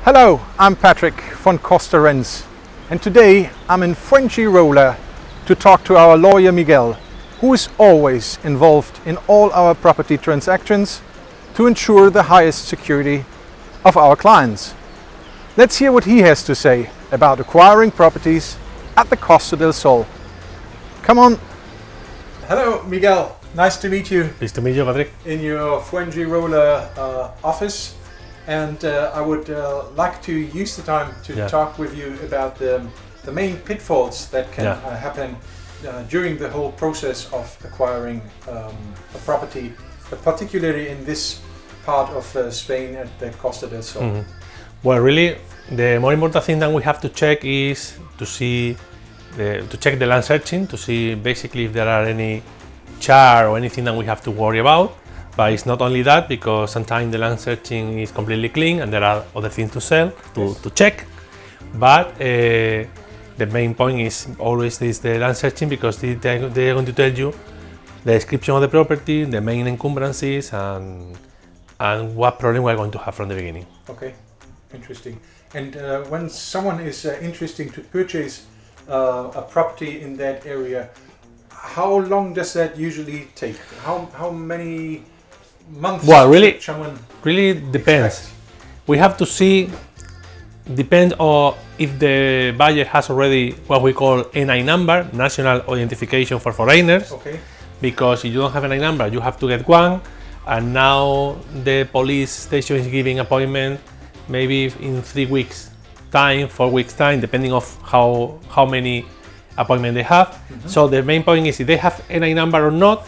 Hello, I'm Patrick von Costa Renz, and today I'm in Fuengirola to talk to our lawyer Miguel, who is always involved in all our property transactions to ensure the highest security of our clients. Let's hear what he has to say about acquiring properties at the Costa del Sol. Come on. Hello Miguel, nice to meet you. Nice to meet you, Patrick. In your Fuengirola office. And I would like to use the time to talk with you about the main pitfalls that can happen during the whole process of acquiring a property, but particularly in this part of Spain at the Costa del Sol. Mm-hmm. Well, really, the more important thing that we have to check is to check the land searching, to see basically if there are any char or anything that we have to worry about. But it's not only that, because sometimes the land searching is completely clean and there are other things to sell, to check. But the main point is always the land searching, because they're going to tell you the description of the property, the main encumbrances, and what problem we're going to have from the beginning. Okay, interesting. And when someone is interested to purchase a property in that area, how long does that usually take? How many months? Well, really depends. We have to see, depend on if the buyer has already what we call NI number, National Identification for Foreigners. Okay. Because if you don't have an NI number, you have to get one, and now the police station is giving appointment maybe in 3 weeks time, 4 weeks time, depending of how many appointment they have. Mm-hmm. So the main point is if they have NI number or not,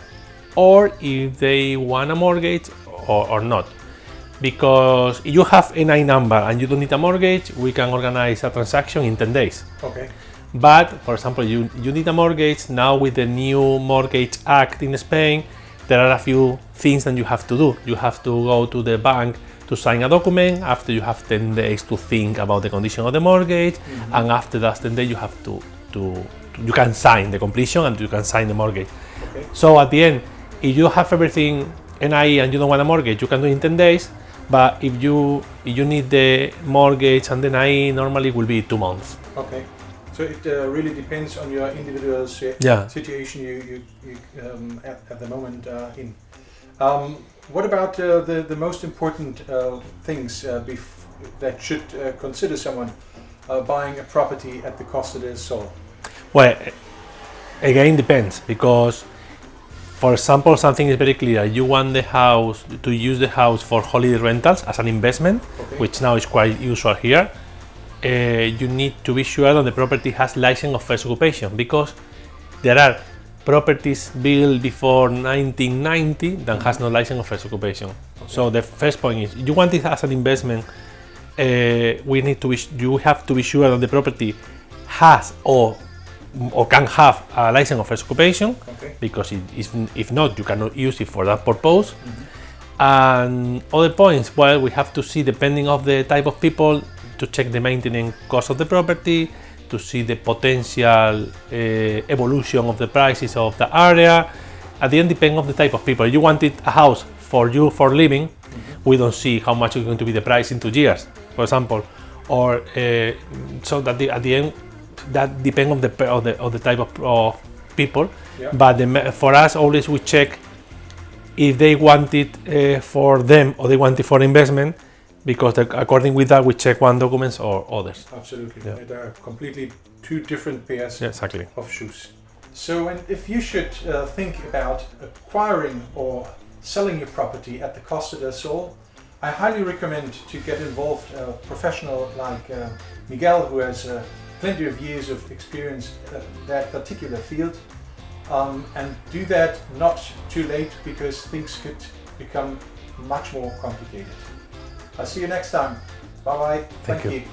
or if they want a mortgage or not. Because if you have NI number and you don't need a mortgage, we can organize a transaction in 10 days. Okay. But for example, you need a mortgage. Now with the new Mortgage Act in Spain, there are a few things that you have to do. You have to go to the bank to sign a document. After, you have 10 days to think about the condition of the mortgage. Mm-hmm. And after that 10 days, you have you can sign the completion and you can sign the mortgage. Okay. So at the end, if you have everything NIE and you don't want a mortgage, you can do it in 10 days. But if you need the mortgage and the NIE, normally it will be 2 months. Okay. So it really depends on your individual situation you at the moment in. What about the most important things that should consider someone buying a property at the Costa del Sol? Well, again, depends, because, for example, something is very clear. You want the house to use the house for holiday rentals as an investment, okay, which now is quite usual here. You need to be sure that the property has license of first occupation, because there are properties built before 1990 that has no license of first occupation. Okay. So the first point is, you want it as an investment. You have to be sure that the property has or can have a license of first occupation, okay, because if not, you cannot use it for that purpose. Mm-hmm. And other points, well, we have to see, depending of the type of people, to check the maintenance cost of the property, to see the potential evolution of the prices of the area. At the end, depending on the type of people. You wanted a house for you for living, mm-hmm, we don't see how much is going to be the price in 2 years, for example, or so that at the end, that depends on the type of people. Yeah. But for us, always we check if they want it for them or they want it for investment, because according with that we check one documents or others. Absolutely, yeah. There are completely two different pairs, yeah, exactly, of shoes. So, and if you should think about acquiring or selling your property at the Costa del Sol, I highly recommend to get involved a professional like Miguel, who has plenty of years of experience in that particular field, and do that not too late, because things could become much more complicated. I'll see you next time. Bye bye. Thank you.